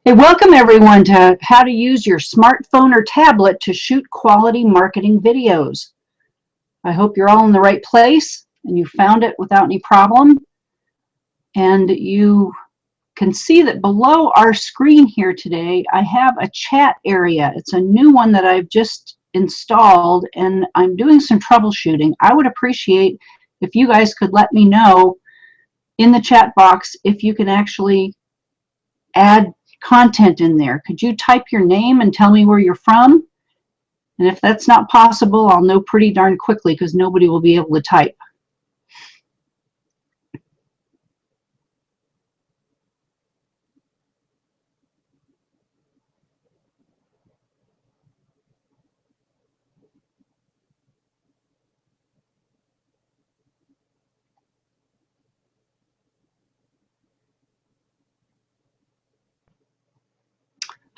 Hey, welcome everyone to how to use your smartphone or tablet to shoot quality marketing videos. I hope you're all in the right place and you found it without any problem. And you can see that below our screen here today, I have a chat area. It's a new one that I've just installed and I'm doing some troubleshooting. I would appreciate if you guys could let me know in the chat box if you can actually add content in there. Could you type your name and tell me where you're from? And if that's not possible, I'll know pretty darn quickly because nobody will be able to type.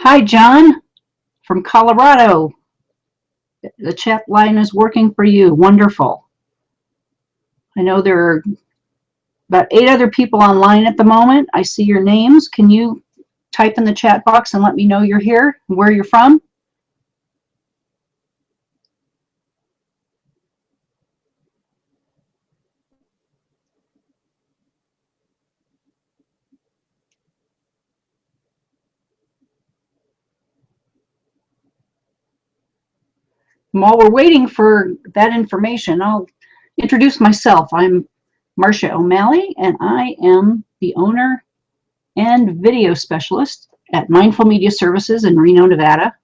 Hi, John from Colorado. The chat line is working for you. Wonderful. I know there are about 8 other people online at the moment. I see your names. Can you type in the chat box and let me know you're here and where you're from? While we're waiting for that information, I'll introduce myself. I'm Marcia O'Malley, and I am the owner and video specialist at Mindful Media Services in Reno, Nevada.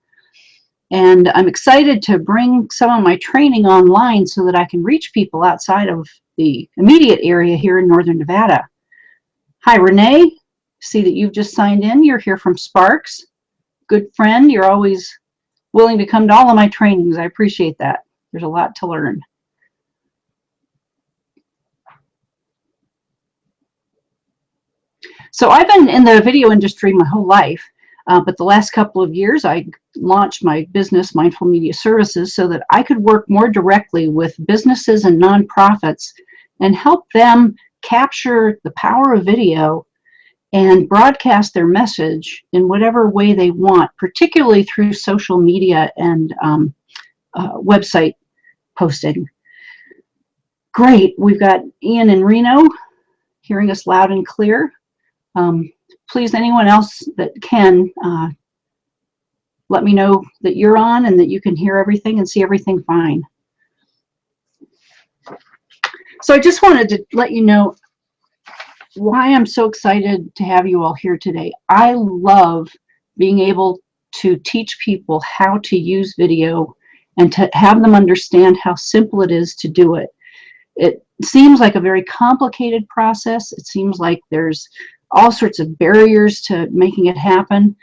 And I'm excited to bring some of my training online so that I can reach people outside of the immediate area here in Northern Nevada. Hi, Renee. See that you've just signed in. You're here from Sparks. Good friend. You're always willing to come to all of my trainings. I appreciate that. There's a lot to learn. So I've been in the video industry my whole life, but the last couple of years I launched my business, Mindful Media Services, so that I could work more directly with businesses and nonprofits and help them capture the power of video and broadcast their message in whatever way they want, particularly through social media and website posting. Great, we've got Ian in Reno hearing us loud and clear. Please, anyone else that can, let me know that you're on and that you can hear everything and see everything fine. So I just wanted to let you know why I'm so excited to have you all here today. I love being able to teach people how to use video and to have them understand how simple it is to do it. It seems like a very complicated process. It seems like there's all sorts of barriers to making it happen.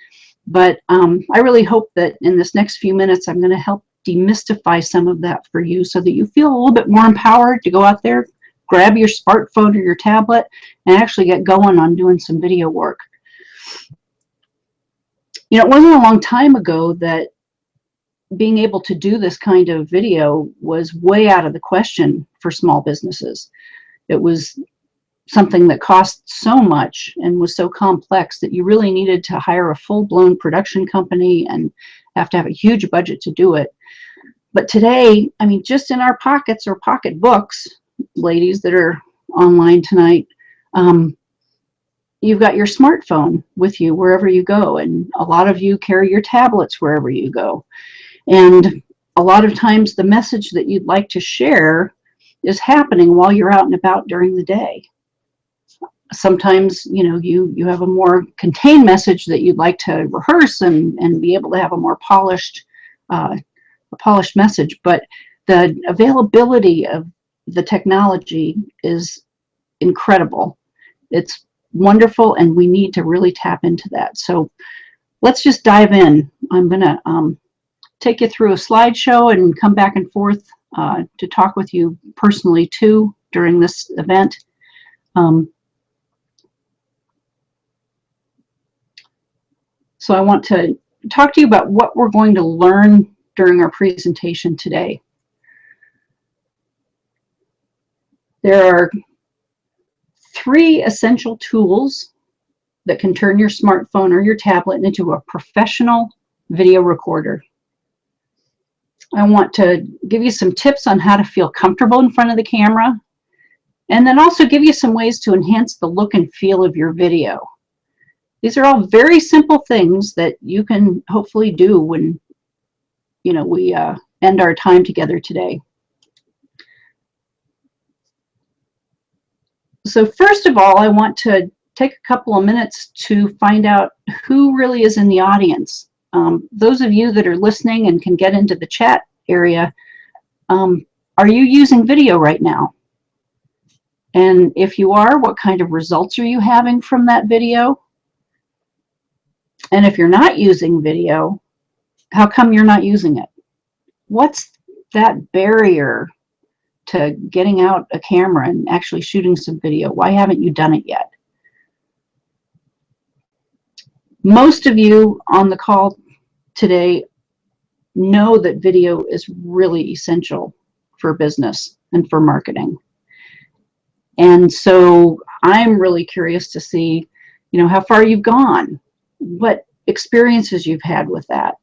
But I really hope that in this next few minutes, I'm going to help demystify some of that for you so that you feel a little bit more empowered to go out there, grab your smartphone or your tablet, and actually get going on doing some video work. You know, it wasn't a long time ago that being able to do this kind of video was way out of the question for small businesses. It was something that cost so much and was so complex that you really needed to hire a full-blown production company and have to have a huge budget to do it. But today, I mean, just in our pockets or pocketbooks, ladies that are online tonight, you've got your smartphone with you wherever you go, and a lot of you carry your tablets wherever you go. And a lot of times the message that you'd like to share is happening while you're out and about during the day. Sometimes, you know, you have a more contained message that you'd like to rehearse and be able to have a more polished message, but the availability of the technology is incredible. It's wonderful, and we need to really tap into that. So let's just dive in. I'm going to take you through a slideshow and come back and forth to talk with you personally too during this event. So I want to talk to you about what we're going to learn during our presentation today. There are 3 essential tools that can turn your smartphone or your tablet into a professional video recorder. I want to give you some tips on how to feel comfortable in front of the camera, and then also give you some ways to enhance the look and feel of your video. These are all very simple things that you can hopefully do when we end our time together today. So first of all, I want to take a couple of minutes to find out who really is in the audience. Those of you that are listening and can get into the chat area, are you using video right now? And if you are, what kind of results are you having from that video? And if you're not using video, how come you're not using it? What's that barrier to getting out a camera and actually shooting some video? Why haven't you done it yet? Most of you on the call today know that video is really essential for business and for marketing. And so I'm really curious to see, how far you've gone, what experiences you've had with that.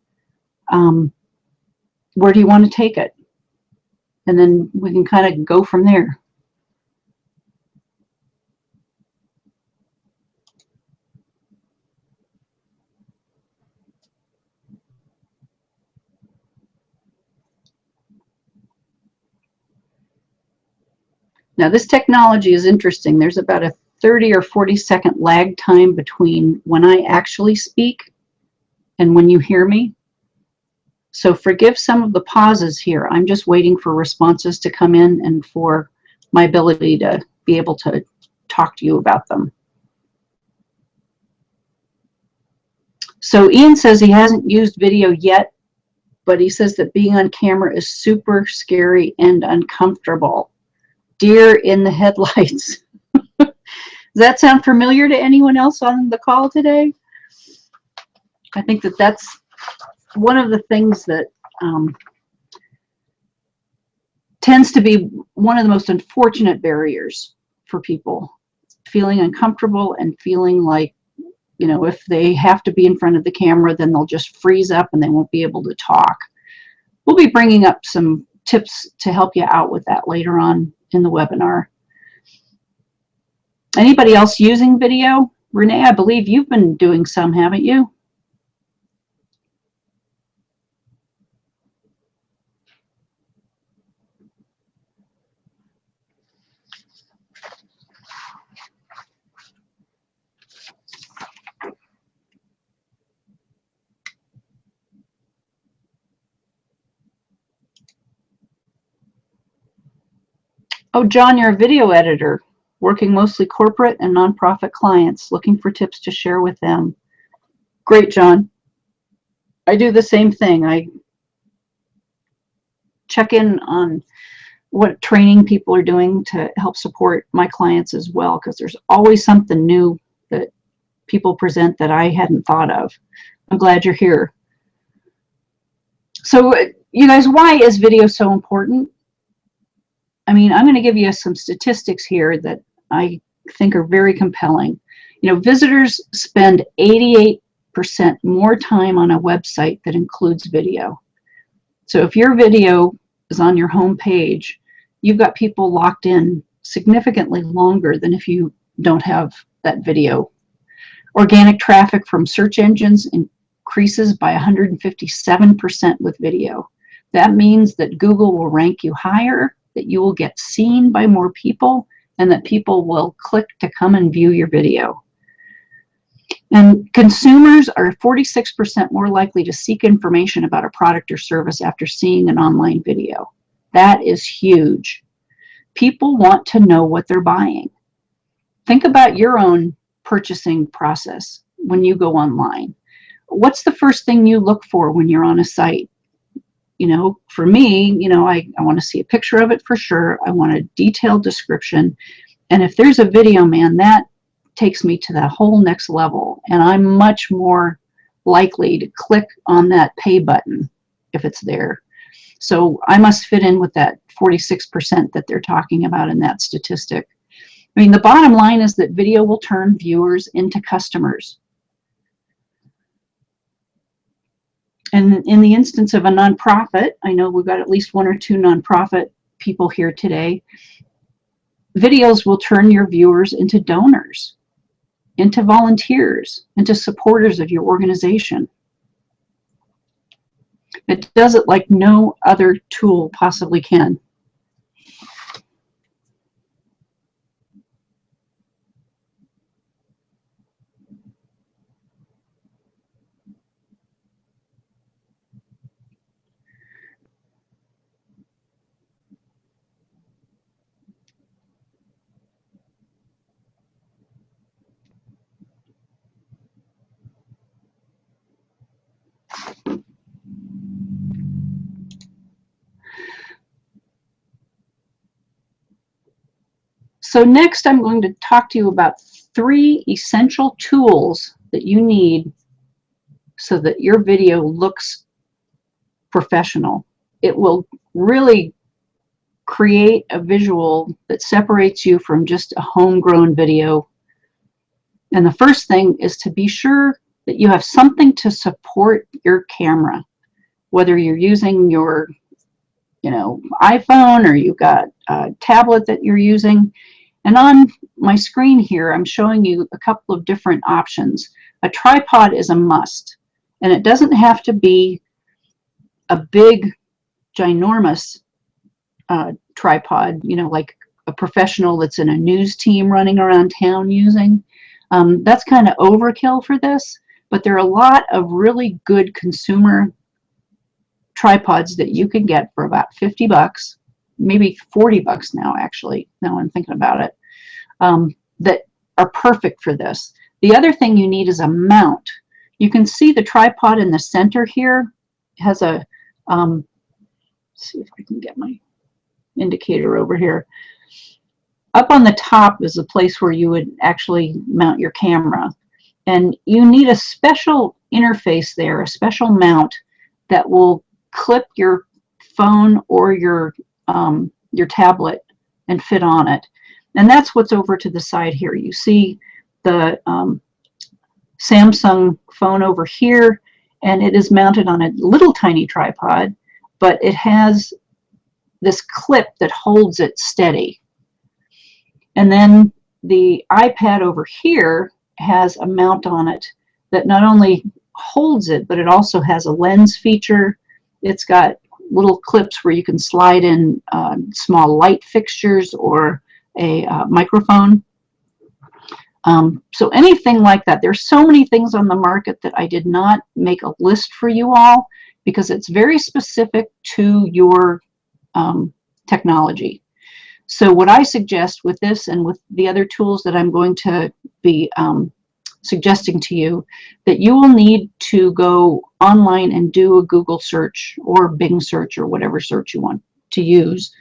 Where do you want to take it? And then we can kind of go from there. Now this technology is interesting. There's about a 30 or 40-second lag time between when I actually speak and when you hear me. So forgive some of the pauses here. I'm just waiting for responses to come in and for my ability to be able to talk to you about them. So Ian says he hasn't used video yet, but he says that being on camera is super scary and uncomfortable. Deer in the headlights. Does that sound familiar to anyone else on the call today? I think that that's one of the things that tends to be one of the most unfortunate barriers for people, feeling uncomfortable and feeling like, if they have to be in front of the camera, then they'll just freeze up and they won't be able to talk. We'll be bringing up some tips to help you out with that later on in the webinar. Anybody else using video? Renee, I believe you've been doing some, haven't you? Oh, John, you're a video editor, working mostly corporate and nonprofit clients, looking for tips to share with them. Great, John. I do the same thing. I check in on what training people are doing to help support my clients as well, because there's always something new that people present that I hadn't thought of. I'm glad you're here. So, you guys, why is video so important? I mean, I'm going to give you some statistics here that I think are very compelling. Visitors spend 88% more time on a website that includes video. So if your video is on your home page, you've got people locked in significantly longer than if you don't have that video. Organic traffic from search engines increases by 157% with video. That means that Google will rank you higher, that you will get seen by more people, and that people will click to come and view your video. And consumers are 46% more likely to seek information about a product or service after seeing an online video. That is huge. People want to know what they're buying. Think about your own purchasing process when you go online. What's the first thing you look for when you're on a site? For me, I want to see a picture of it for sure. I want a detailed description. And if there's a video, man, that takes me to that whole next level. And I'm much more likely to click on that pay button if it's there. So I must fit in with that 46% that they're talking about in that statistic. I mean, the bottom line is that video will turn viewers into customers. And in the instance of a nonprofit, I know we've got at least 1 or 2 nonprofit people here today, videos will turn your viewers into donors, into volunteers, into supporters of your organization. It does it like no other tool possibly can. So next I'm going to talk to you about 3 essential tools that you need so that your video looks professional. It will really create a visual that separates you from just a homegrown video. And the first thing is to be sure that you have something to support your camera, whether you're using your iPhone or you've got a tablet that you're using. And on my screen here, I'm showing you a couple of different options. A tripod is a must, and it doesn't have to be a big, ginormous tripod, like a professional that's in a news team running around town using. That's kind of overkill for this, but there are a lot of really good consumer tripods that you can get for about 50 bucks, maybe 40 bucks now, actually, now I'm thinking about it, that are perfect for this. The other thing you need is a mount. You can see the tripod in the center here has a, let's see if I can get my indicator over here. Up on the top is the place where you would actually mount your camera. And you need a special interface there, a special mount that will clip your phone or your tablet and fit on it. And that's what's over to the side here. You see the Samsung phone over here, and it is mounted on a little tiny tripod, but it has this clip that holds it steady. And then the iPad over here has a mount on it that not only holds it, but it also has a lens feature. It's got little clips where you can slide in small light fixtures or a microphone. So anything like that. There's so many things on the market that I did not make a list for you all because it's very specific to your technology. So what I suggest with this and with the other tools that I'm going to be suggesting to you, that you will need to go online and do a Google search or Bing search or whatever search you want to use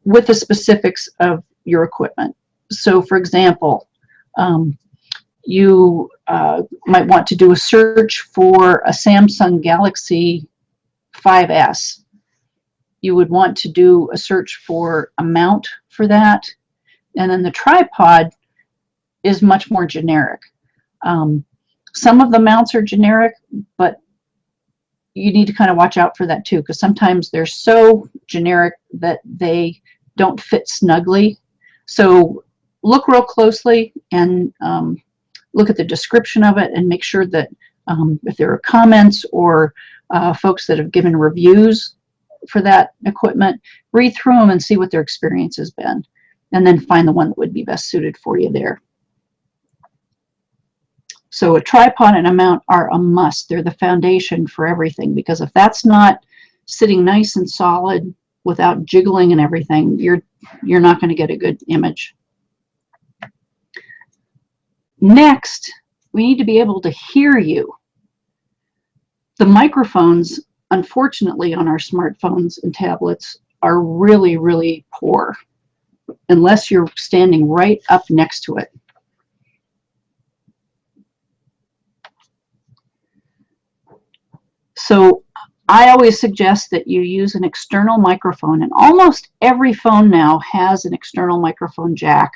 with the specifics of your equipment. So for example, you might want to do a search for a Samsung Galaxy 5S. You would want to do a search for a mount for that. And then the tripod is much more generic. Some of the mounts are generic, but you need to kind of watch out for that too, because sometimes they're so generic that they don't fit snugly. So look real closely and look at the description of it and make sure that if there are comments or folks that have given reviews for that equipment, read through them and see what their experience has been, and then find the one that would be best suited for you there. So a tripod and a mount are a must. They're the foundation for everything, because if that's not sitting nice and solid without jiggling and everything, you're not going to get a good image. Next, we need to be able to hear you. The microphones, unfortunately, on our smartphones and tablets are really, really poor unless you're standing right up next to it. So I always suggest that you use an external microphone, and almost every phone now has an external microphone jack.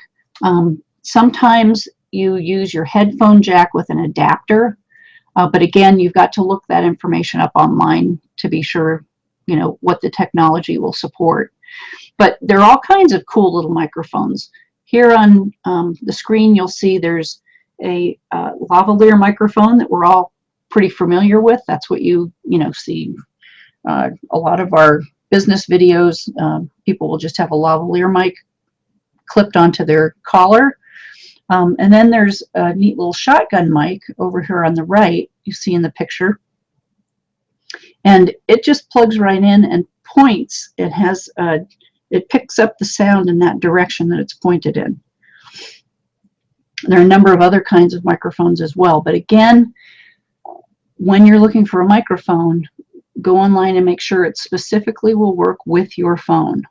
Sometimes you use your headphone jack with an adapter, but again, you've got to look that information up online to be sure, you know, what the technology will support. But there are all kinds of cool little microphones. Here on the screen, you'll see there's a lavalier microphone that we're all pretty familiar with. That's what you see. A lot of our business videos, people will just have a lavalier mic clipped onto their collar. And then there's a neat little shotgun mic over here on the right, you see in the picture. And it just plugs right in and points. It picks up the sound in that direction that it's pointed in. There are a number of other kinds of microphones as well. But again, when you're looking for a microphone, go online and make sure it specifically will work with your phone.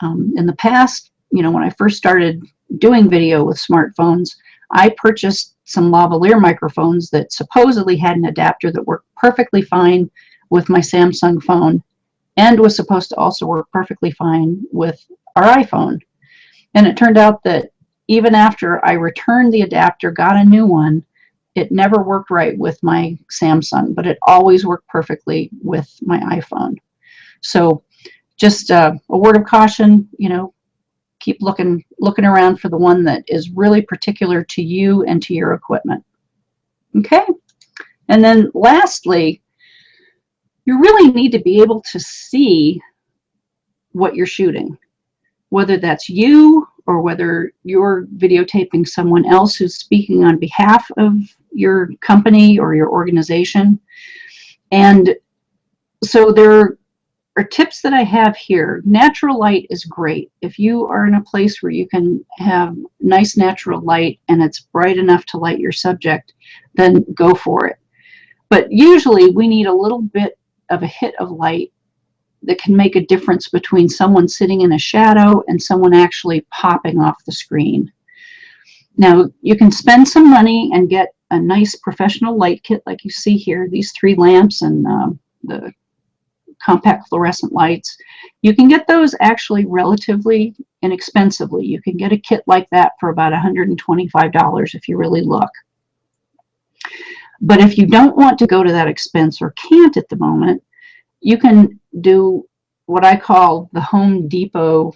In the past, when I first started doing video with smartphones, I purchased some lavalier microphones that supposedly had an adapter that worked perfectly fine with my Samsung phone and was supposed to also work perfectly fine with our iPhone. And it turned out that even after I returned the adapter, got a new one, it never worked right with my Samsung, but it always worked perfectly with my iPhone. So just a word of caution, keep looking around for the one that is really particular to you and to your equipment. Okay? And then lastly, you really need to be able to see what you're shooting, whether that's you or whether you're videotaping someone else who's speaking on behalf of your company or your organization. And so there are tips that I have here. Natural light is great. If you are in a place where you can have nice natural light and it's bright enough to light your subject, then go for it. But usually we need a little bit of a hit of light that can make a difference between someone sitting in a shadow and someone actually popping off the screen. Now, you can spend some money and get a nice professional light kit like you see here, these 3 lamps and the compact fluorescent lights. You can get those actually relatively inexpensively. You can get a kit like that for about $125 if you really look. But if you don't want to go to that expense or can't at the moment, you can do what I call the Home Depot,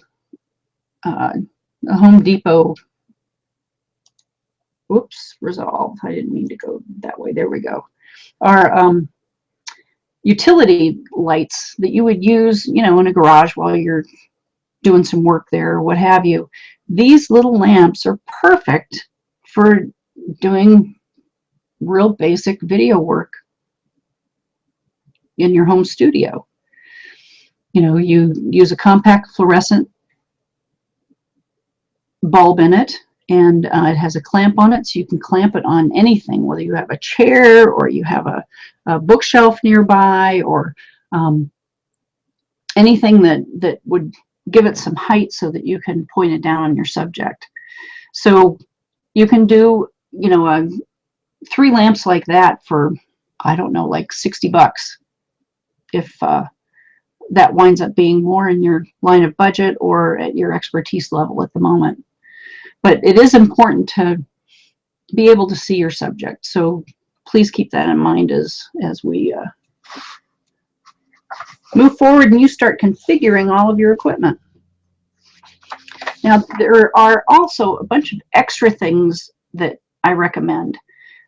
oops, resolve. I didn't mean to go that way. There we go. Our utility lights that you would use, in a garage while you're doing some work there or what have you. These little lamps are perfect for doing real basic video work in your home studio. You use a compact fluorescent bulb in it, and it has a clamp on it, so you can clamp it on anything, whether you have a chair or you have a bookshelf nearby or anything that would give it some height so that you can point it down on your subject. So you can do 3 lamps like that for, I don't know, like $60 if that winds up being more in your line of budget or at your expertise level at the moment. But it is important to be able to see your subject. So please keep that in mind as we move forward and you start configuring all of your equipment. Now, there are also a bunch of extra things that I recommend.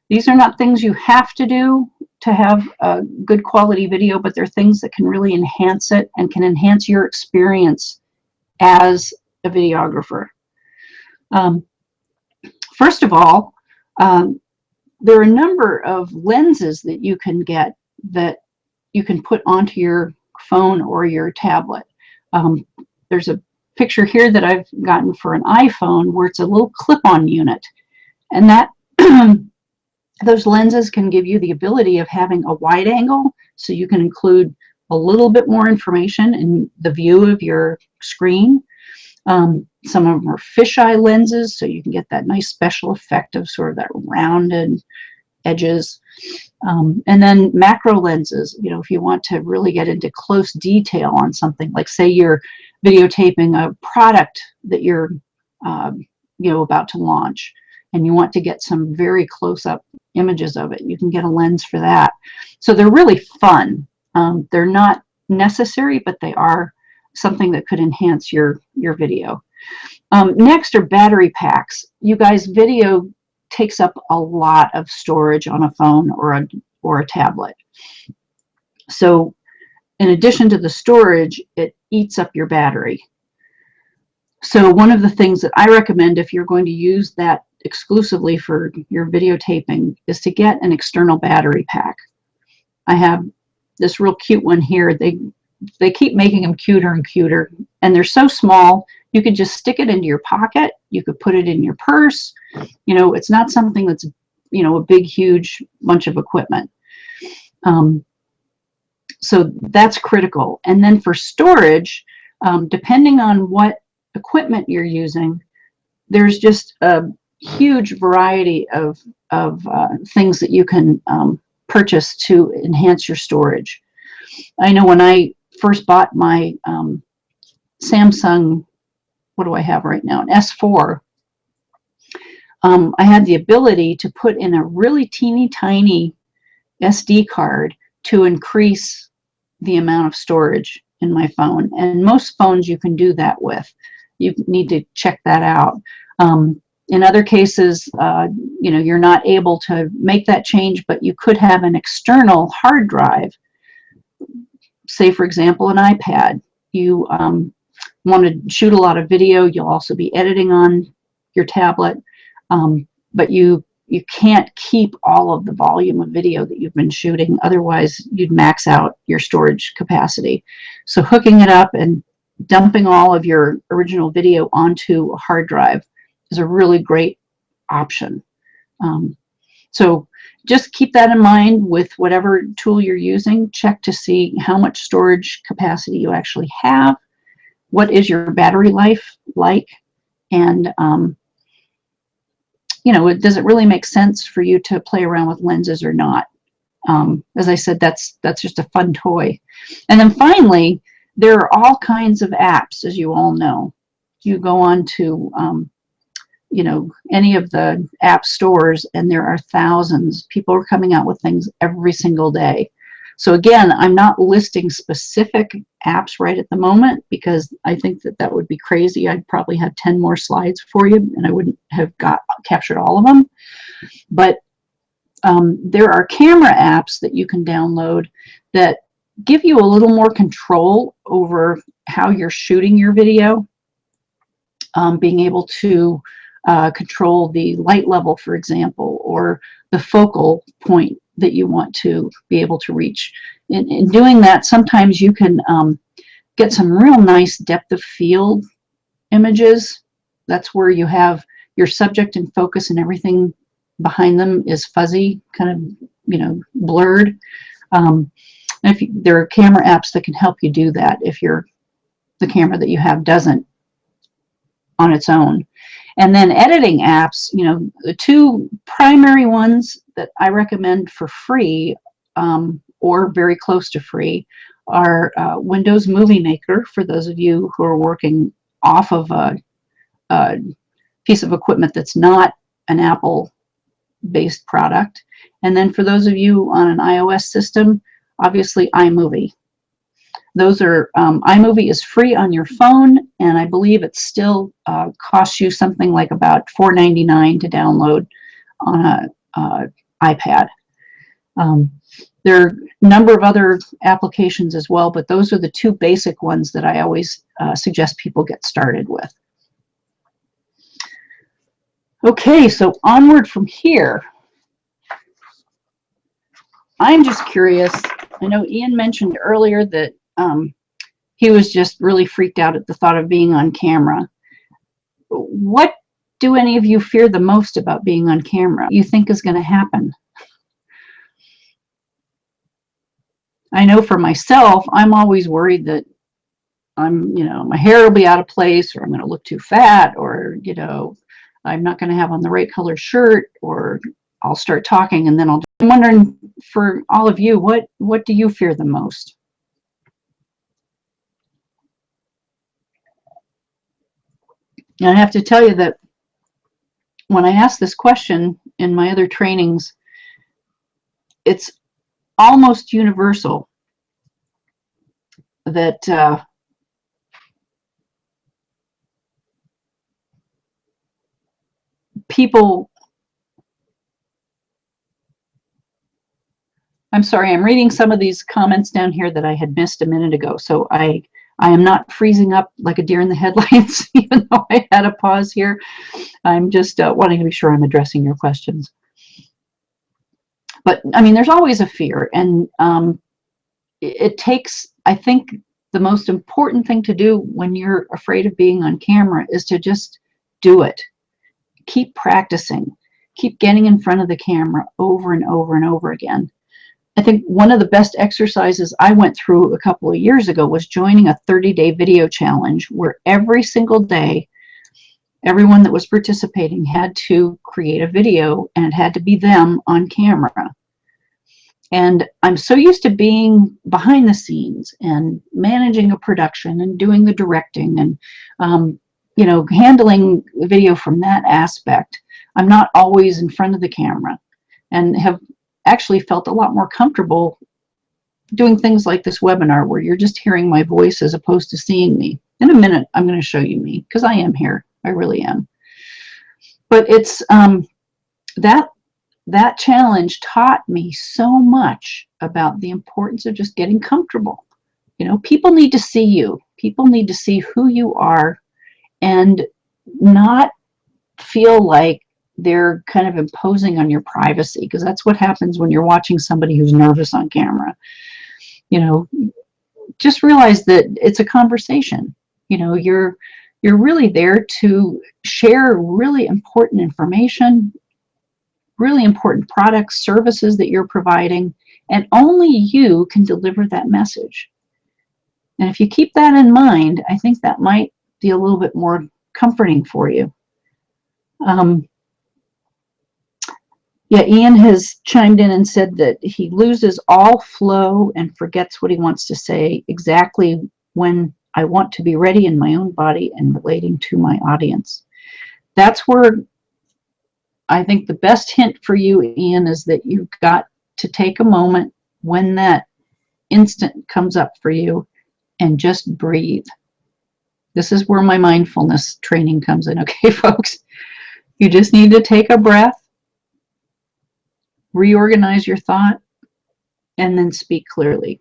These are not things you have to do to have a good quality video, but they're things that can really enhance it and can enhance your experience as a videographer. First of all, there are a number of lenses that you can get that you can put onto your phone or your tablet. There's a picture here that I've gotten for an iPhone where it's a little clip-on unit, and that those lenses can give you the ability of having a wide angle, so you can include a little bit more information in the view of your screen. Some of them are fisheye lenses, so you can get that nice special effect of sort of that rounded edges. And then macro lenses, you know, if you want to really get into close detail on something, like say you're videotaping a product that you're, you know, about to launch, and you want to get some very close-up images of it, you can get a lens for that. So they're really fun. They're not necessary, but they are something that could enhance your video. Next are battery packs. You guys, video takes up a lot of storage on a phone or a tablet. So in addition to the storage, it eats up your battery. So one of the things that I recommend if you're going to use that exclusively for your videotaping is to get an external battery pack. I have this real cute one here. They keep making them cuter and cuter, and they're so small you could just stick it into your pocket. You could put it in your purse. You know, it's not something that's, you know, a big huge bunch of equipment. So that's critical. And then for storage, depending on what equipment you're using, there's just a huge variety of things that you can purchase to enhance your storage. I know when I first bought my Samsung, what do I have right now, an S4, I had the ability to put in a really teeny tiny SD card to increase the amount of storage in my phone. And most phones you can do that with. You need to check that out. In other cases, you know, you're not able to make that change, but you could have an external hard drive. Say, for example, an iPad. You want to shoot a lot of video. You'll also be editing on your tablet, but you can't keep all of the volume of video that you've been shooting. Otherwise, you'd max out your storage capacity. So hooking it up and dumping all of your original video onto a hard drive is a really great option. So just keep that in mind with whatever tool you're using. Check to see how much storage capacity you actually have. What is your battery life like? And you know, does it really make sense for you to play around with lenses or not? As I said, that's just a fun toy. And then finally, there are all kinds of apps, as you all know. You go on to you know, any of the app stores, and there are thousands. People are coming out with things every single day. So again, I'm not listing specific apps right at the moment because I think that would be crazy. I'd probably have 10 more slides for you, and I wouldn't have captured all of them. But there are camera apps that you can download that give you a little more control over how you're shooting your video. Being able to control the light level, for example, or the focal point that you want to be able to reach. In doing that, sometimes you can get some real nice depth of field images. That's where you have your subject in focus and everything behind them is fuzzy, kind of, you know, blurred. There are camera apps that can help you do that if the camera that you have doesn't on its own. And then editing apps, you know, the two primary ones that I recommend for free or very close to free are Windows Movie Maker, for those of you who are working off of a piece of equipment that's not an Apple-based product. And then for those of you on an iOS system, obviously iMovie. Those are, iMovie is free on your phone, and I believe it still costs you something like about $4.99 to download on an iPad. There are a number of other applications as well, but those are the two basic ones that I always suggest people get started with. Okay, so onward from here. I'm just curious. I know Ian mentioned earlier that he was just really freaked out at the thought of being on camera. What do any of you fear the most about being on camera? You think is going to happen? I know for myself, I'm always worried that my hair will be out of place, or I'm going to look too fat, or, I'm not going to have on the right color shirt, or, I'll start talking, and then I'm wondering, for all of you, what do you fear the most? And I have to tell you that when I ask this question in my other trainings, it's almost universal that people, I'm sorry, I'm reading some of these comments down here that I had missed a minute ago, so I am not freezing up like a deer in the headlights, even though I had a pause here. I'm just wanting to be sure I'm addressing your questions. But I mean, there's always a fear, and it takes, I think, the most important thing to do when you're afraid of being on camera is to just do it. Keep practicing. Keep getting in front of the camera over and over and over again. I think one of the best exercises I went through a couple of years ago was joining a 30-day video challenge where every single day, everyone that was participating had to create a video, and it had to be them on camera. And I'm so used to being behind the scenes and managing a production and doing the directing and, you know, handling video from that aspect. I'm not always in front of the camera, and have actually felt a lot more comfortable doing things like this webinar where you're just hearing my voice as opposed to seeing me. In a minute, I'm going to show you me because I am here. I really am. But it's that challenge taught me so much about the importance of just getting comfortable. You know, people need to see you. People need to see who you are and not feel like they're kind of imposing on your privacy, because that's what happens when you're watching somebody who's nervous on camera. You know, just realize that it's a conversation. You know, you're really there to share really important information, really important products, services that you're providing, and only you can deliver that message. And if you keep that in mind, I think that might be a little bit more comforting for you. Yeah, Ian has chimed in and said that he loses all flow and forgets what he wants to say exactly when I want to be ready in my own body and relating to my audience. That's where I think the best hint for you, Ian, is that you've got to take a moment when that instant comes up for you and just breathe. This is where my mindfulness training comes in, okay, folks? You just need to take a breath, reorganize your thought, and then speak clearly.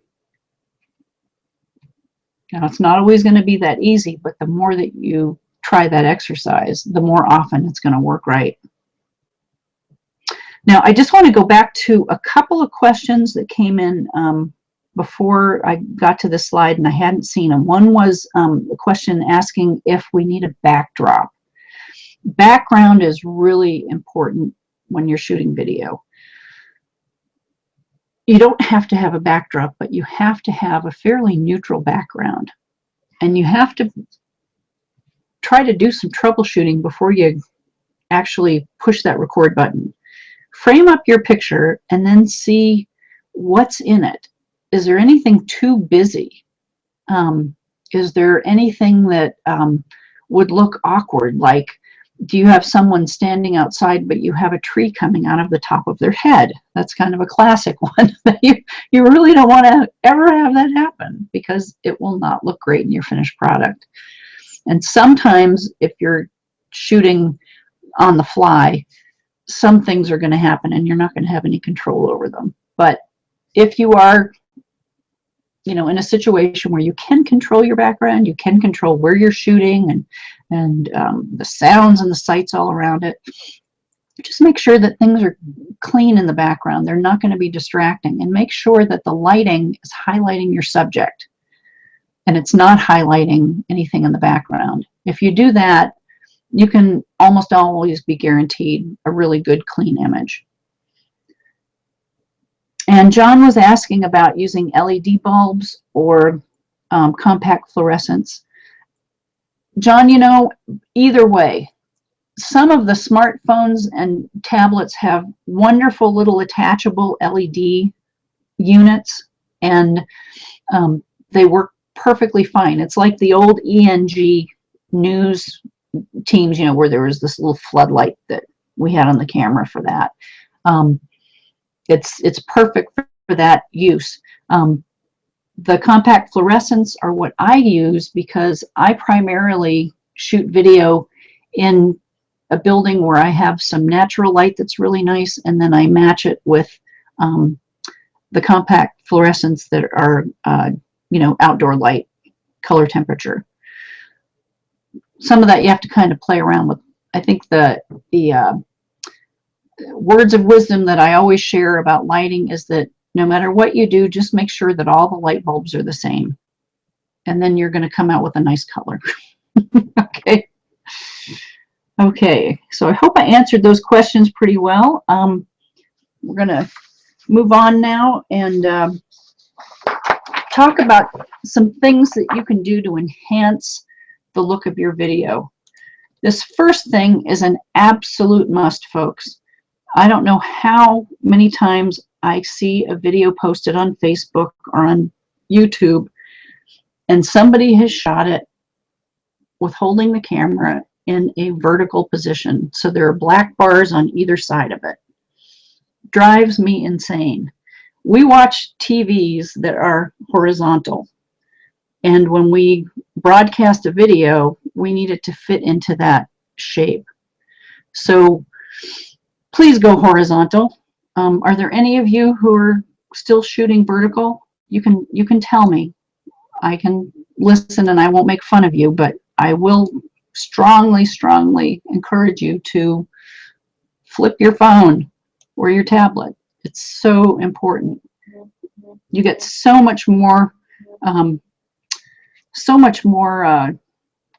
Now, it's not always going to be that easy, but the more that you try that exercise, the more often it's going to work right. Now, I just want to go back to a couple of questions that came in before I got to this slide, and I hadn't seen them. One was a question asking if we need a backdrop. Background is really important when you're shooting video. You don't have to have a backdrop, but you have to have a fairly neutral background. And you have to try to do some troubleshooting before you actually push that record button. Frame up your picture and then see what's in it. Is there anything too busy? Is there anything that would look awkward? Like, do you have someone standing outside but you have a tree coming out of the top of their head? That's kind of a classic one. You really don't want to ever have that happen, because it will not look great in your finished product. And sometimes if you're shooting on the fly, some things are going to happen and you're not going to have any control over them. But if you are, you know, in a situation where you can control your background, you can control where you're shooting and the sounds and the sights all around it, just make sure that things are clean in the background. They're not going to be distracting, and make sure that the lighting is highlighting your subject and it's not highlighting anything in the background. If you do that, you can almost always be guaranteed a really good, clean image. And John was asking about using LED bulbs or compact fluorescents. John, you know, either way, Some of the smartphones and tablets have wonderful little attachable LED units, and they work perfectly fine. It's like the old ENG news teams, you know, where there was this little floodlight that we had on the camera for that. It's perfect for that use. The compact fluorescents are what I use because I primarily shoot video in a building where I have some natural light that's really nice, and then I match it with the compact fluorescents that are, you know, outdoor light, color temperature. Some of that you have to kind of play around with. I think the words of wisdom that I always share about lighting is that no matter what you do, just make sure that all the light bulbs are the same. And then you're going to come out with a nice color. Okay. Okay, so I hope I answered those questions pretty well. We're going to move on now and talk about some things that you can do to enhance the look of your video. This first thing is an absolute must, folks. I don't know how many times I see a video posted on Facebook or on YouTube, and somebody has shot it with holding the camera in a vertical position. So there are black bars on either side of it. Drives me insane. We watch TVs that are horizontal, and when we broadcast a video, we need it to fit into that shape. So please go horizontal. Are there any of you who are still shooting vertical? You can tell me. I can listen and I won't make fun of you, but I will strongly encourage you to flip your phone or your tablet. It's so important. You get so much more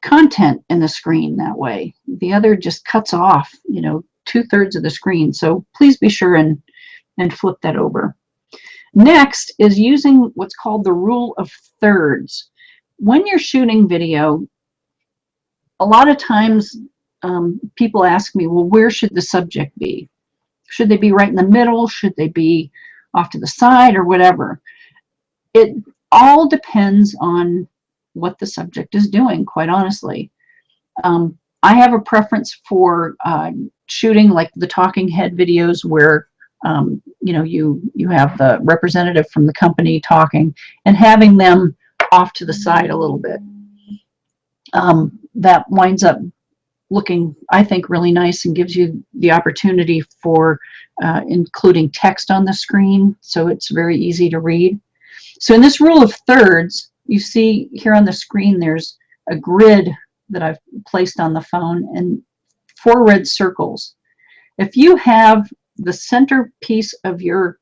content in the screen that way. The other just cuts off, you know, 2/3 of the screen. So please be sure and flip that over. Next is using what's called the rule of thirds. When you're shooting video, a lot of times people ask me, well, where should the subject be? Should they be right in the middle? Should they be off to the side or whatever? It all depends on what the subject is doing, quite honestly. I have a preference for shooting like the talking head videos where you know, you have the representative from the company talking and having them off to the side a little bit. That winds up looking, I think, really nice and gives you the opportunity for including text on the screen, so it's very easy to read. So in this rule of thirds, you see here on the screen there's a grid that I've placed on the phone and 4 red circles. If you have the center piece of your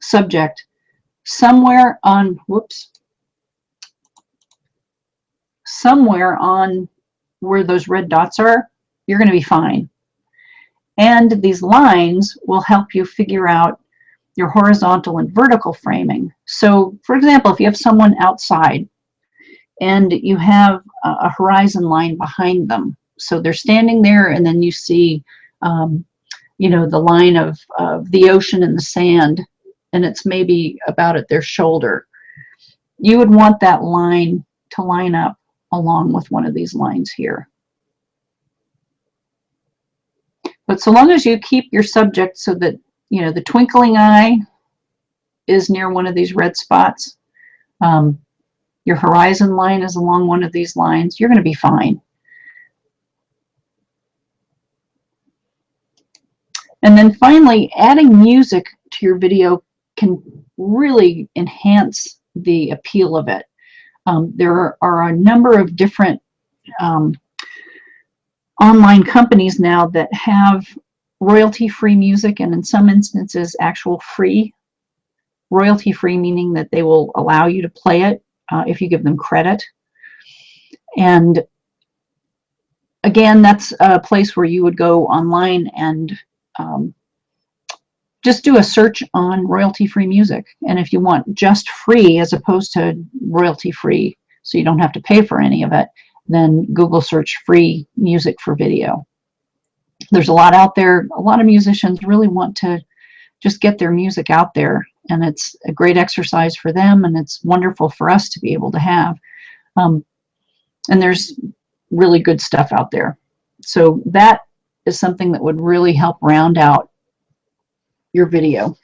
subject somewhere on, somewhere on where those red dots are, you're going to be fine. And these lines will help you figure out your horizontal and vertical framing. So, for example, if you have someone outside and you have a horizon line behind them, so they're standing there and then you see you know, the line of the ocean and the sand, and it's maybe about at their shoulder. You would want that line to line up along with one of these lines here. But so long as you keep your subject so that, you know, the twinkling eye is near one of these red spots, your horizon line is along one of these lines, you're going to be fine. And then finally, adding music to your video can really enhance the appeal of it. There are a number of different online companies now that have royalty-free music, and in some instances actual free. Royalty-free meaning that they will allow you to play it if you give them credit. And again, that's a place where you would go online and just do a search on royalty-free music. And if you want just free as opposed to royalty-free, so you don't have to pay for any of it, then Google search free music for video. There's a lot out there. A lot of musicians really want to just get their music out there, and it's a great exercise for them, and it's wonderful for us to be able to have. And there's really good stuff out there. So that is something that would really help round out your video.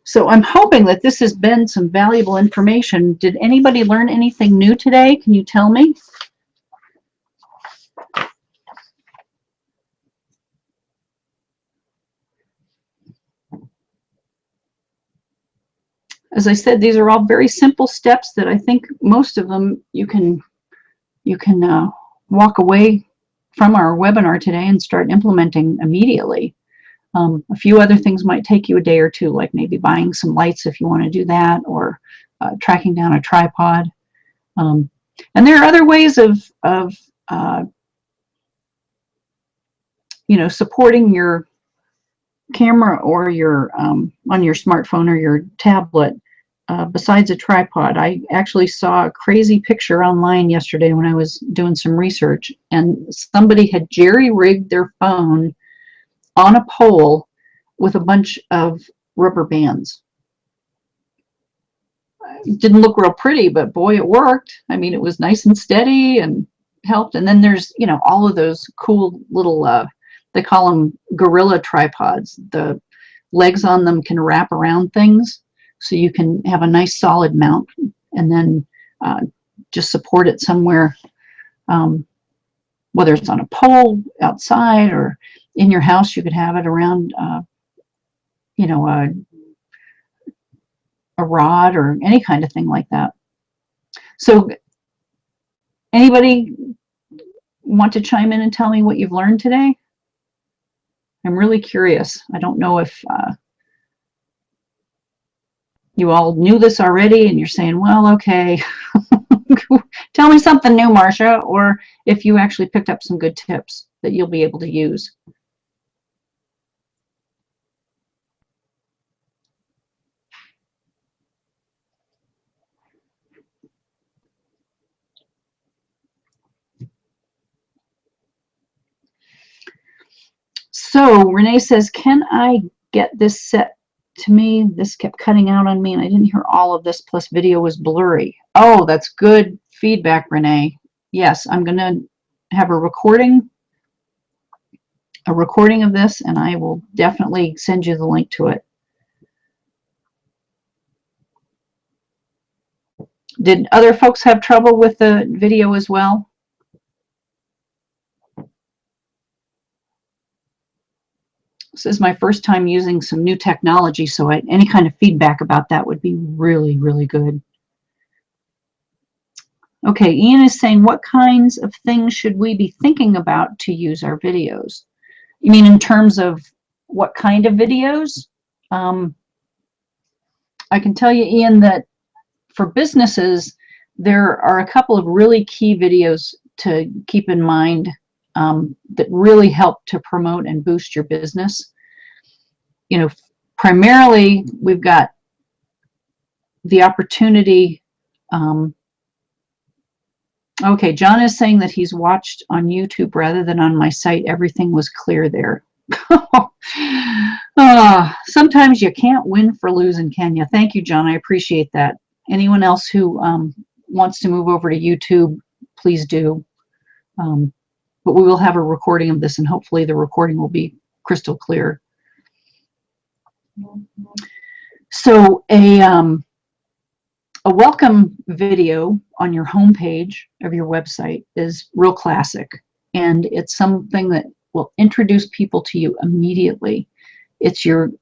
So I'm hoping that this has been some valuable information. Did anybody learn anything new today? Can you tell me? As I said, these are all very simple steps that I think most of them you can walk away from our webinar today and start implementing immediately. A few other things might take you a day or two, like maybe buying some lights if you want to do that, or tracking down a tripod. And there are other ways of supporting your camera or your on your smartphone or your tablet besides a tripod. I actually saw a crazy picture online yesterday when I was doing some research, and somebody had jerry-rigged their phone on a pole with a bunch of rubber bands. It didn't look real pretty, but boy, it worked. I mean, it was nice and steady and helped. And then there's, all of those cool little, they call them gorilla tripods. The legs on them can wrap around things, so you can have a nice solid mount, and then just support it somewhere, whether it's on a pole outside or in your house. You could have it around, a rod or any kind of thing like that. So anybody want to chime in and tell me what you've learned today? I'm really curious. I don't know if you all knew this already and you're saying, well, okay, tell me something new, Marcia, or if you actually picked up some good tips that you'll be able to use. So Renee says, can I get this set to me? This kept cutting out on me and I didn't hear all of this, plus video was blurry. Oh, that's good feedback, Renee. Yes, I'm going to have a recording of this, and I will definitely send you the link to it. Did other folks have trouble with the video as well? This is my first time using some new technology, so any kind of feedback about that would be really, really good. Okay, Ian is saying, what kinds of things should we be thinking about to use our videos? You mean in terms of what kind of videos? I can tell you, Ian, that for businesses, there are a couple of really key videos to keep in mind that really help to promote and boost your business. Primarily, we've got the opportunity. Okay, John is saying that he's watched on YouTube rather than on my site. Everything was clear there. Sometimes you can't win for losing, can you? Thank you, John. I appreciate that. Anyone else who wants to move over to YouTube, please do. But we will have a recording of this, and hopefully the recording will be crystal clear. So a welcome video on your homepage of your website is real classic, and it's something that will introduce people to you immediately. It's your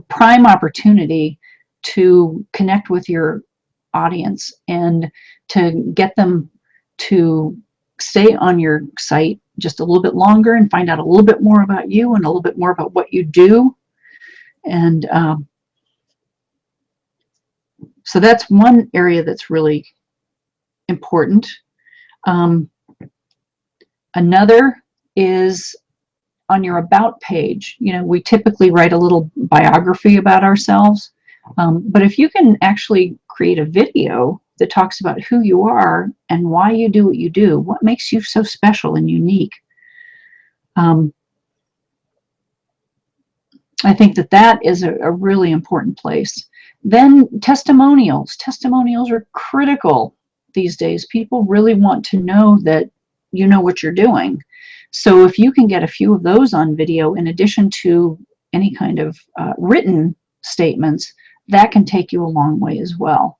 prime opportunity to connect with your audience and to get them to stay on your site just a little bit longer and find out a little bit more about you and a little bit more about what you do. And so that's one area that's really important. Another is on your About page. We typically write a little biography about ourselves, but if you can actually create a video that talks about who you are and why you do what you do, what makes you so special and unique. I think that that is a really important place. Then testimonials. Testimonials are critical these days. People really want to know that you know what you're doing. So if you can get a few of those on video in addition to any kind of written statements, that can take you a long way as well.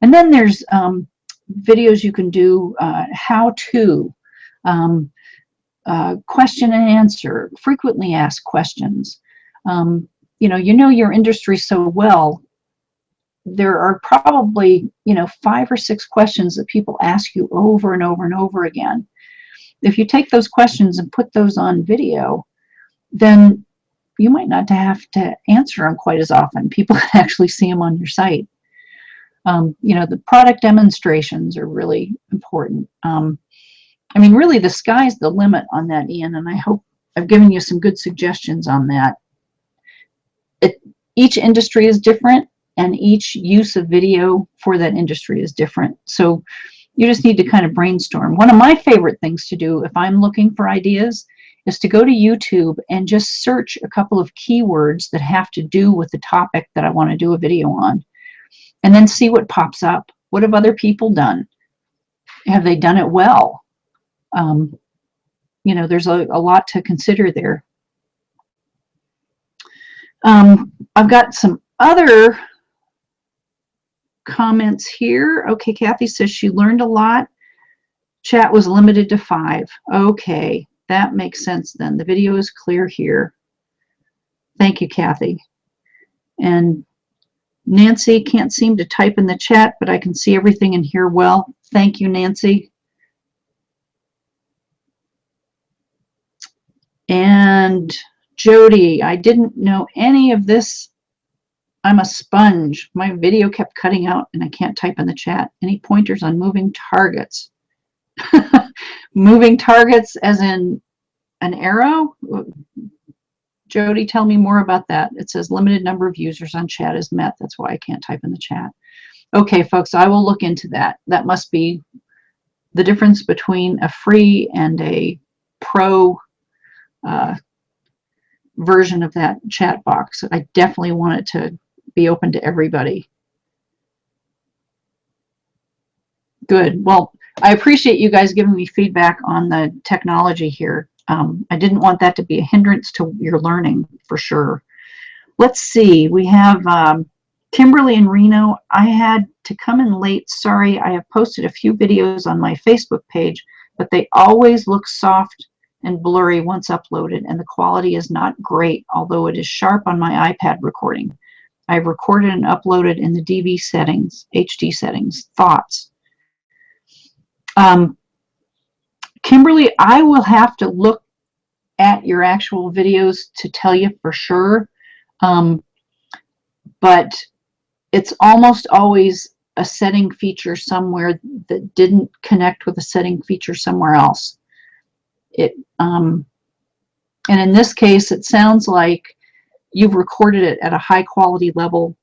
And then there's videos you can do, how to, question and answer, frequently asked questions. You know your industry so well, there are probably 5 or 6 questions that people ask you over and over and over again. If you take those questions and put those on video, then you might not have to answer them quite as often. People can actually see them on your site. The product demonstrations are really important. I mean, really, the sky's the limit on that, Ian, and I hope I've given you some good suggestions on that. Each industry is different, and each use of video for that industry is different. So you just need to kind of brainstorm. One of my favorite things to do if I'm looking for ideas is to go to YouTube and just search a couple of keywords that have to do with the topic that I want to do a video on, and then see what pops up. What have other people done? Have they done it well? There's a lot to consider there. I've got some other comments here. Okay, Kathy says she learned a lot. Chat was limited to 5. Okay, that makes sense then. The video is clear here. Thank you, Kathy. And Nancy can't seem to type in the chat, but I can see everything in here well. Thank you, Nancy. And Jody, I didn't know any of this. I'm a sponge. My video kept cutting out and I can't type in the chat. Any pointers on moving targets? Moving targets as in an arrow? Jody, tell me more about that. It says limited number of users on chat is met. That's why I can't type in the chat. Okay, folks, I will look into that. That must be the difference between a free and a pro version of that chat box. I definitely want it to be open to everybody. Good. Well, I appreciate you guys giving me feedback on the technology here. I didn't want that to be a hindrance to your learning, for sure. Let's see. We have Kimberly in Reno. I had to come in late. Sorry, I have posted a few videos on my Facebook page, but they always look soft and blurry once uploaded, and the quality is not great, although it is sharp on my iPad recording. I've recorded and uploaded in the DV settings, HD settings. Thoughts? Kimberly, I will have to look at your actual videos to tell you for sure, but it's almost always a setting feature somewhere that didn't connect with a setting feature somewhere else. And in this case, it sounds like you've recorded it at a high quality level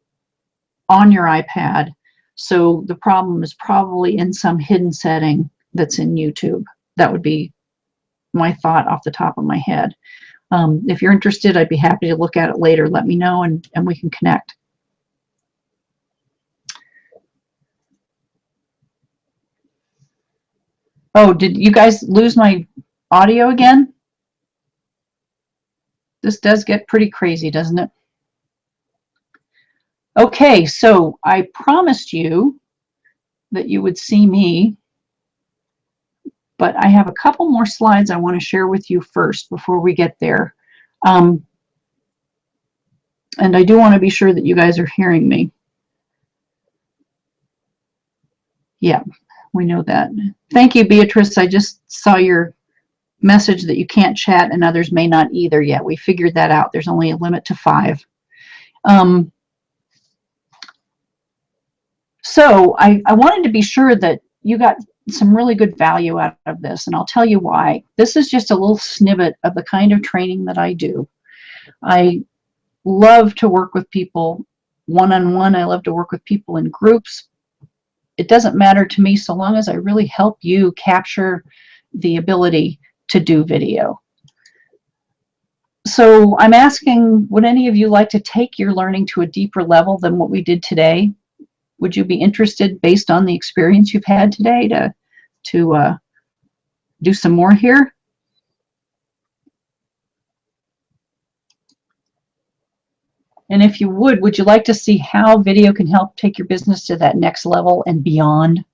on your iPad. So the problem is probably in some hidden setting that's in YouTube. That would be my thought off the top of my head. If you're interested, I'd be happy to look at it later. Let me know and we can connect. Oh, did you guys lose my audio again? This does get pretty crazy, doesn't it? Okay, so I promised you that you would see me, but I have a couple more slides I want to share with you first before we get there. And I do want to be sure that you guys are hearing me. Yeah, we know that. Thank you, Beatrice. I just saw your message that you can't chat and others may not either yet. We figured that out. There's only a limit to 5. So I wanted to be sure that you got some really good value out of this, and I'll tell you why. This is just a little snippet of the kind of training that I do. I love to work with people one-on-one. I love to work with people in groups. It doesn't matter to me so long as I really help you capture the ability to do video. So I'm asking, would any of you like to take your learning to a deeper level than what we did today? Would you be interested, based on the experience you've had today, to do some more here? And if you would you like to see how video can help take your business to that next level and beyond?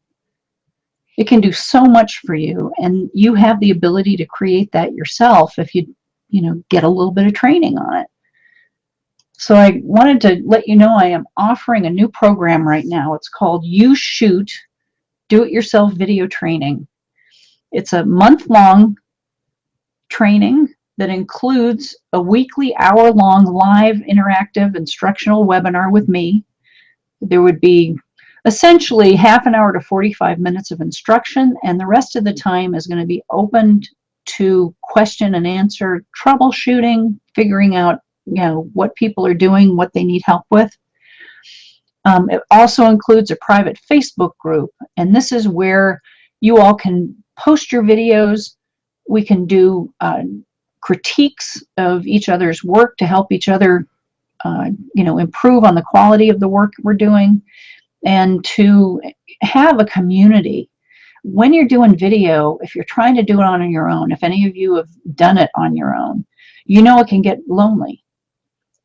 It can do so much for you, and you have the ability to create that yourself if you get a little bit of training on it. So I wanted to let you know I am offering a new program right now. It's called You Shoot Do-It-Yourself Video Training. It's a month-long training that includes a weekly hour-long live interactive instructional webinar with me. There would be essentially half an hour to 45 minutes of instruction, and the rest of the time is going to be open to question and answer, troubleshooting, figuring out what people are doing, what they need help with. It also includes a private Facebook group, and this is where you all can post your videos. We can do critiques of each other's work to help each other improve on the quality of the work we're doing, and to have a community. When you're doing video, if you're trying to do it on your own, if any of you have done it on your own, it can get lonely.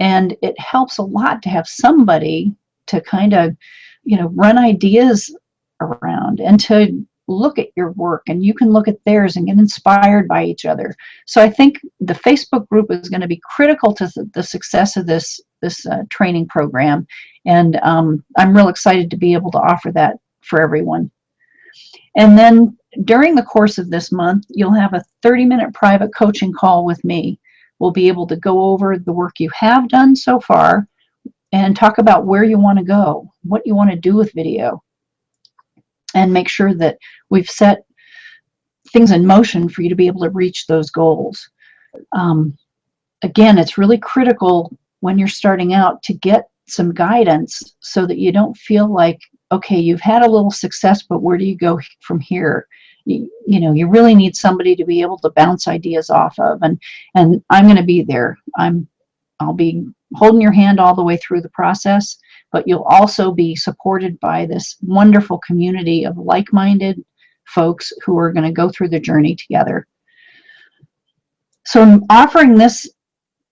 And it helps a lot to have somebody to kind of, run ideas around and to look at your work, and you can look at theirs and get inspired by each other. So I think the Facebook group is going to be critical to the success of this training program. And I'm real excited to be able to offer that for everyone. And then during the course of this month, you'll have a 30-minute private coaching call with me. We'll be able to go over the work you have done so far and talk about where you want to go, what you want to do with video, and make sure that we've set things in motion for you to be able to reach those goals. Again, it's really critical when you're starting out to get some guidance so that you don't feel like, okay, you've had a little success, but where do you go from here? You really need somebody to be able to bounce ideas off of, and I'm going to be there. I'll be holding your hand all the way through the process, but you'll also be supported by this wonderful community of like-minded folks who are going to go through the journey together. So I'm offering this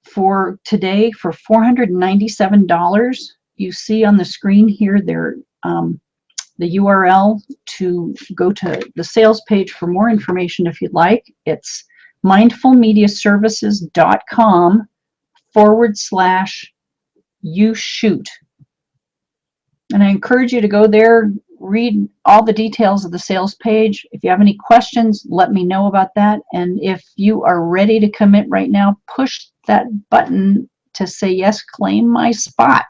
for today for $497. You see on the screen here the URL to go to the sales page for more information if you'd like. It's mindfulmediaservices.com/YouShoot. And I encourage you to go there, read all the details of the sales page. If you have any questions, let me know about that. And if you are ready to commit right now, push that button to say, yes, claim my spot.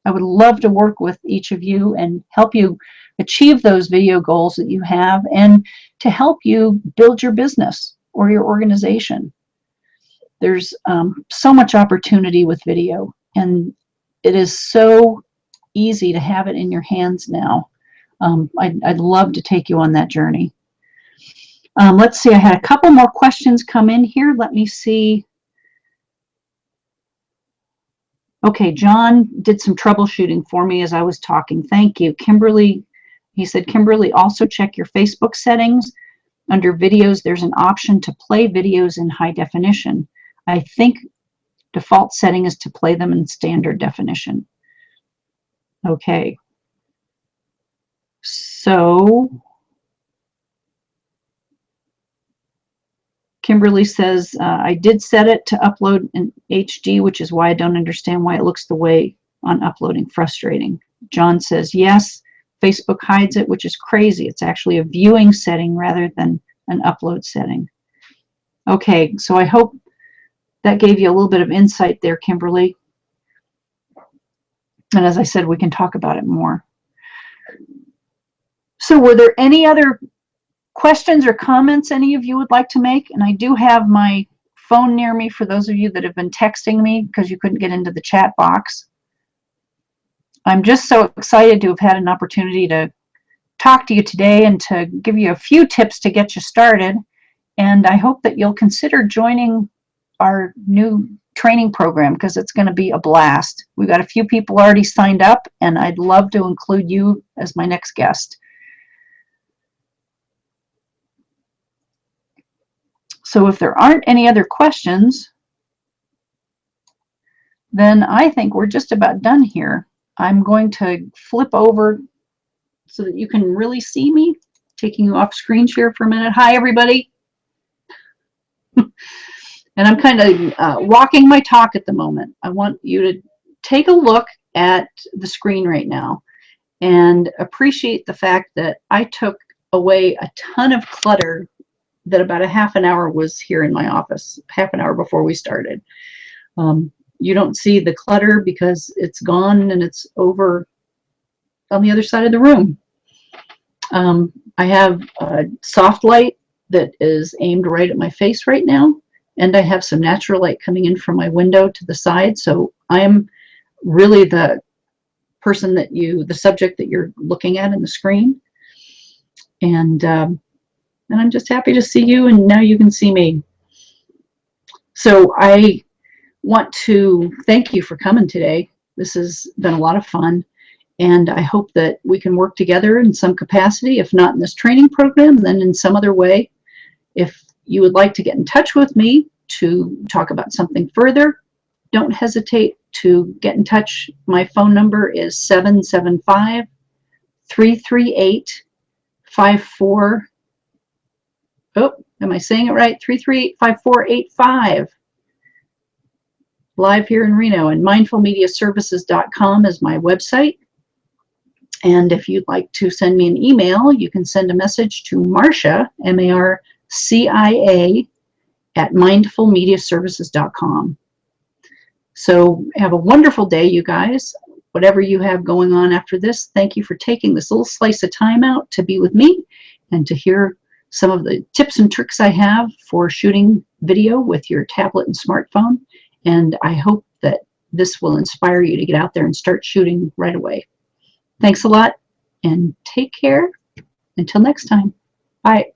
I would love to work with each of you and help you achieve those video goals that you have, and to help you build your business or your organization. There's so much opportunity with video, and it is so easy to have it in your hands now. I'd love to take you on that journey. Let's see, I had a couple more questions come in here. Let me see. Okay, John did some troubleshooting for me as I was talking. Thank you. Kimberly, he said, Kimberly, also check your Facebook settings. Under videos, there's an option to play videos in high definition. I think default setting is to play them in standard definition. Okay. So Kimberly says, I did set it to upload in HD, which is why I don't understand why it looks the way on uploading. Frustrating. John says, yes, Facebook hides it, which is crazy. It's actually a viewing setting rather than an upload setting. Okay, so I hope that gave you a little bit of insight there, Kimberly. And as I said, we can talk about it more. So were there any other questions or comments any of you would like to make? And I do have my phone near me for those of you that have been texting me because you couldn't get into the chat box. I'm just so excited to have had an opportunity to talk to you today and to give you a few tips to get you started. And I hope that you'll consider joining our new training program because it's going to be a blast. We've got a few people already signed up, and I'd love to include you as my next guest. So if there aren't any other questions, then I think we're just about done here. I'm going to flip over so that you can really see me. Taking you off screen share for a minute. Hi, everybody. And I'm kind of walking my talk at the moment. I want you to take a look at the screen right now and appreciate the fact that I took away a ton of clutter that about a half an hour was here in my office, half an hour before we started. You don't see the clutter because it's gone and it's over on the other side of the room. I have a soft light that is aimed right at my face right now, and I have some natural light coming in from my window to the side, so I am really the person that the subject that you're looking at in the screen. And I'm just happy to see you, and now you can see me. So I want to thank you for coming today. This has been a lot of fun, and I hope that we can work together in some capacity, if not in this training program, then in some other way. If you would like to get in touch with me to talk about something further, don't hesitate to get in touch. My phone number is 775-338-54. Oh, am I saying it right? 338-5485. Live here in Reno, and mindfulmediaservices.com is my website. And if you'd like to send me an email, you can send a message to Marcia, M-A-R-C-I-A, at mindfulmediaservices.com. So have a wonderful day, you guys. Whatever you have going on after this, thank you for taking this little slice of time out to be with me and to hear some of the tips and tricks I have for shooting video with your tablet and smartphone. And I hope that this will inspire you to get out there and start shooting right away. Thanks a lot, and take care. Until next time. Bye.